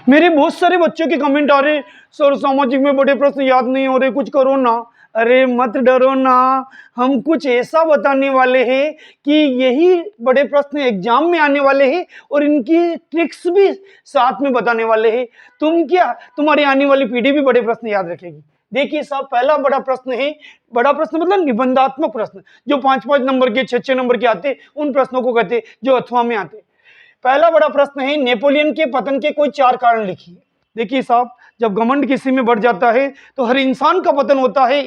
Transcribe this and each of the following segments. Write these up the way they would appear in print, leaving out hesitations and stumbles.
मेरे बहुत सारे बच्चों के कमेंट आ रहे, सर सामाजिक में बड़े प्रश्न याद नहीं हो रहे, कुछ करो ना। अरे मत डरो ना, हम कुछ ऐसा बताने वाले हैं कि यही बड़े प्रश्न एग्जाम में आने वाले हैं और इनकी ट्रिक्स भी साथ में बताने वाले हैं। तुम्हारी आने वाली पीढ़ी भी बड़े प्रश्न याद रखेगी। देखिए साहब, पहला बड़ा प्रश्न है, बड़ा प्रश्न मतलब निबंधात्मक प्रश्न, जो 5-5 नंबर के 6-6 नंबर के आते, उन प्रश्नों को कहते जो अथवा में आते। पहला बड़ा प्रश्न है, नेपोलियन के पतन के कोई 4 कारण लिखिए। देखिए साहब, जब घमंड किसी में बढ़ जाता है तो हर इंसान का पतन होता है।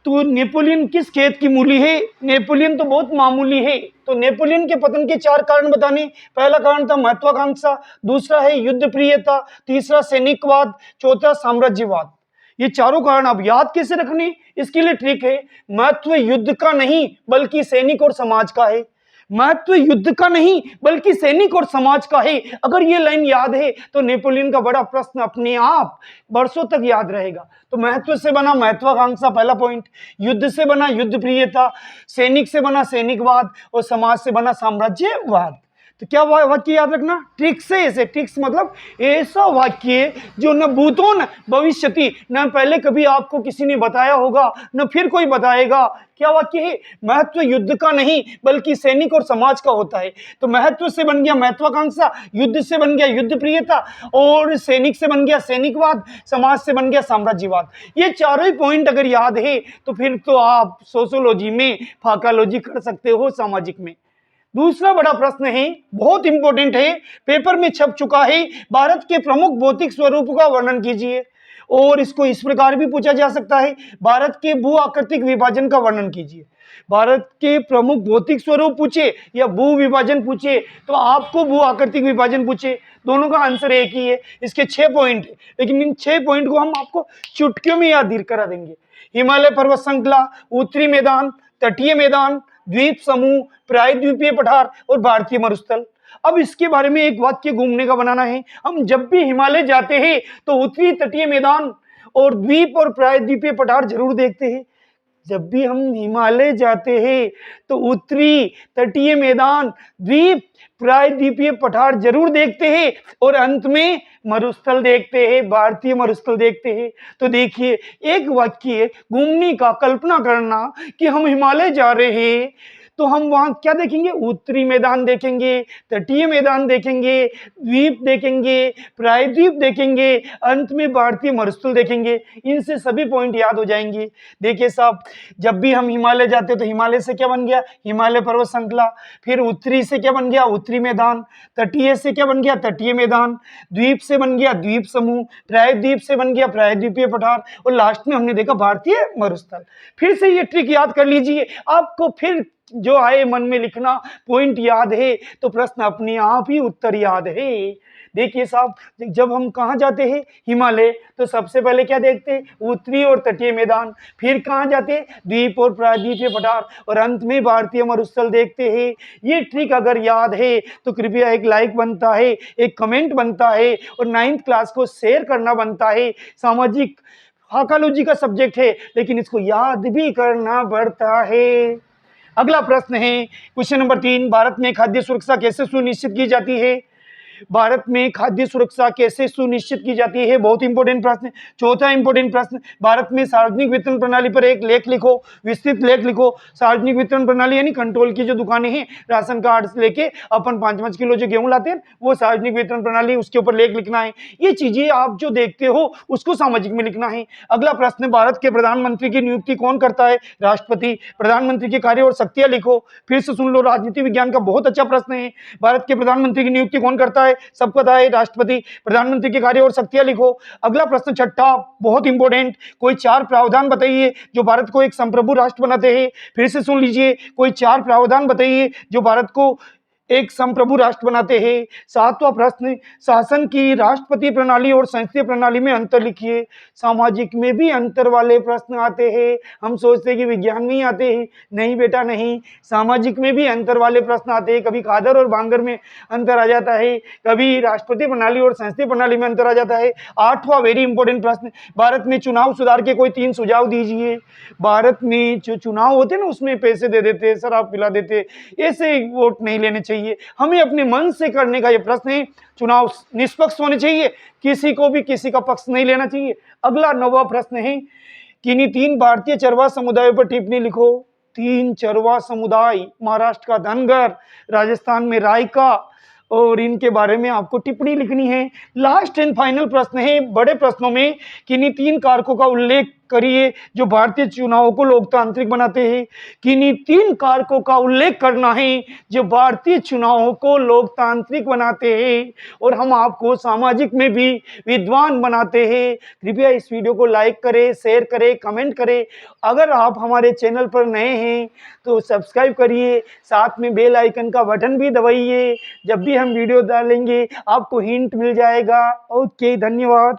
तो नेपोलियन किस खेत की मूली है? नेपोलियन तो बहुत मामूली है। तो नेपोलियन के पतन के 4 कारण बताने। पहला कारण था महत्वाकांक्षा, दूसरा है युद्ध प्रियता, तीसरा सैनिकवाद, चौथा साम्राज्यवाद। ये चारों कारण आप याद कैसे रखने, इसके लिए ट्रिक है, महत्व युद्ध का नहीं बल्कि सैनिक और समाज का है। महत्व युद्ध का नहीं बल्कि सैनिक और समाज का है। अगर ये लाइन याद है तो नेपोलियन का बड़ा प्रश्न अपने आप वर्षों तक याद रहेगा। तो महत्व से बना महत्वाकांक्षा, पहला पॉइंट, युद्ध से बना युद्ध प्रियता, सैनिक से बना सैनिकवाद और समाज से बना साम्राज्यवाद। तो क्या वाक्य याद रखना, ट्रिक्स से, ऐसे ट्रिक्स मतलब ऐसा वाक्य जो न भूतो न भविष्यति, न पहले कभी आपको किसी ने बताया होगा न फिर कोई बताएगा। क्या वाक्य है? महत्व युद्ध का नहीं बल्कि सैनिक और समाज का होता है। तो महत्व से बन गया महत्वाकांक्षा, युद्ध से बन गया युद्ध प्रियता और सैनिक से बन गया सैनिकवाद, समाज से बन गया साम्राज्यवाद। ये चारों ही पॉइंट अगर याद है तो फिर तो आप सोशियोलॉजी में फाकालॉजी कर सकते हो, सामाजिक में। दूसरा बड़ा प्रश्न है, बहुत इंपॉर्टेंट है, पेपर में छप चुका है, भारत के प्रमुख भौतिक स्वरूप का वर्णन कीजिए। और इसको इस प्रकार भी पूछा जा सकता है, भारत के भू आकृतिक विभाजन का वर्णन कीजिए। भारत के प्रमुख भौतिक स्वरूप पूछे या भू विभाजन पूछे तो आपको भू आकृतिक विभाजन पूछे, दोनों का आंसर एक ही है। इसके 6 पॉइंट है, लेकिन इन 6 पॉइंट को हम आपको चुटकियों में याद करा देंगे। हिमालय पर्वत श्रृंखला, उत्तरी मैदान, तटीय मैदान, द्वीप समूह, प्रायद्वीपीय पठार और भारतीय मरुस्थल। अब इसके बारे में एक वाक्य घूमने का बनाना है। हम जब भी हिमालय जाते हैं तो उत्तरी तटीय मैदान और द्वीप और प्रायद्वीपीय पठार जरूर देखते हैं। जब भी हम हिमालय जाते हैं तो उत्तरी तटीय मैदान, द्वीप, प्रायद्वीपीय पठार जरूर देखते हैं और अंत में मरुस्थल देखते हैं, भारतीय मरुस्थल देखते हैं। तो देखिए, एक वाक्य घूमने का कल्पना करना कि हम हिमालय जा रहे हैं तो हम वहां क्या देखेंगे, उत्तरी मैदान देखेंगे, तटीय मैदान देखेंगे, द्वीप देखेंगे, प्रायद्वीप देखेंगे, अंत में भारतीय मरुस्थल देखेंगे। इनसे सभी पॉइंट याद हो जाएंगे। देखिए साहब, जब भी हम हिमालय जाते तो हिमालय से क्या बन गया, हिमालय पर्वत श्रृंखला, फिर उत्तरी से क्या बन गया, उत्तरी मैदान, तटीय से क्या बन गया, तटीय मैदान, द्वीप से बन गया द्वीप समूह, प्रायद्वीप से बन गया प्रायद्वीपीय पठार और लास्ट में हमने देखा भारतीय मरुस्थल। फिर से ये ट्रिक याद कर लीजिए, आपको फिर जो आए मन में लिखना, पॉइंट याद है तो प्रश्न अपने आप ही उत्तर याद है। देखिए साहब, जब हम कहाँ जाते हैं, हिमालय, तो सबसे पहले क्या देखते हैं, उत्तरी और तटीय मैदान, फिर कहाँ जाते हैं, द्वीप और प्रायद्वीपीय पठार और अंत में भारतीय मरुस्थल देखते हैं। ये ट्रिक अगर याद है तो कृपया एक लाइक बनता है, एक कमेंट बनता है और 9th क्लास को शेयर करना बनता है। सामाजिक फाकालॉजी का सब्जेक्ट है लेकिन इसको याद भी करना पड़ता है। अगला प्रश्न है, क्वेश्चन नंबर 3, भारत में खाद्य सुरक्षा कैसे सुनिश्चित की जाती है? भारत में खाद्य सुरक्षा कैसे सुनिश्चित की जाती है, बहुत इंपॉर्टेंट प्रश्न। चौथा इंपॉर्टेंट प्रश्न, भारत में सार्वजनिक वितरण प्रणाली पर एक लेख लिखो, विस्तृत लेख लिखो। सार्वजनिक वितरण प्रणाली यानी कंट्रोल की जो दुकानें हैं, राशन कार्ड से लेके अपन 5-5 किलो जो गेहूं लाते हैं, वो सार्वजनिक वितरण प्रणाली, उसके ऊपर लेख लिखना है। ये चीजें आप जो देखते हो उसको सामाजिक में लिखना है। अगला प्रश्न, भारत के प्रधानमंत्री की नियुक्ति कौन करता है? राष्ट्रपति। प्रधानमंत्री के कार्य और शक्तियां लिखो। फिर से सुन लो, राजनीति विज्ञान का बहुत अच्छा प्रश्न है। भारत के प्रधानमंत्री की नियुक्ति कौन करता है? सबको पता है, राष्ट्रपति। प्रधानमंत्री के कार्य और शक्तियां लिखो। अगला प्रश्न, छठा, बहुत इंपॉर्टेंट, कोई 4 प्रावधान बताइए जो भारत को एक संप्रभु राष्ट्र बनाते हैं। फिर से सुन लीजिए, कोई 4 प्रावधान बताइए जो भारत को एक संप्रभु राष्ट्र बनाते हैं। 7वां प्रश्न, शासन की राष्ट्रपति प्रणाली और संसदीय प्रणाली में अंतर लिखिए। सामाजिक में भी अंतर वाले प्रश्न आते हैं। हम सोचते हैं कि विज्ञान में ही आते हैं, नहीं बेटा नहीं, सामाजिक में भी अंतर वाले प्रश्न आते हैं। कभी खादर और बांगर में अंतर आ जाता है, कभी राष्ट्रपति प्रणाली और संसदीय प्रणाली में अंतर आ जाता है। 8वां वेरी इंपॉर्टेंट प्रश्न, भारत में चुनाव सुधार के कोई 3 सुझाव दीजिए। भारत में जो चुनाव होते हैं ना, उसमें पैसे दे देते, शराब पिला देते, ऐसे वोट नहीं लेने चाहिए। चाहिए, हमें अपने मन से करने का ये प्रश्न है। चुनाव निष्पक्ष होने चाहिए, किसी को भी किसी का पक्ष नहीं लेना चाहिए। अगला 9वां प्रश्न है, किन्हीं 3 भारतीय चरवाहा समुदायों पर टिप्पणी लिखो। 3 चरवाहा समुदाय, महाराष्ट्र का धनगर, राजस्थान में रायका, और इनके बारे में आपको टिप्पणी लिखनी है। लास्ट एंड फाइनल प्रश्न है बड़े प्रश्नों में, किन्हीं 3 कारकों का उल्लेख करिए जो भारतीय चुनावों को लोकतांत्रिक बनाते हैं। किन्हीं 3 कारकों का उल्लेख करना है जो भारतीय चुनावों को लोकतांत्रिक बनाते हैं और हम आपको सामाजिक में भी विद्वान बनाते हैं। कृपया इस वीडियो को लाइक करें, शेयर करें, कमेंट करें। अगर आप हमारे चैनल पर नए हैं तो सब्सक्राइब करिए, साथ में बेल आइकन का बटन भी दबाइए। जब भी हम वीडियो डालेंगे आपको हिंट मिल जाएगा। ओके, धन्यवाद।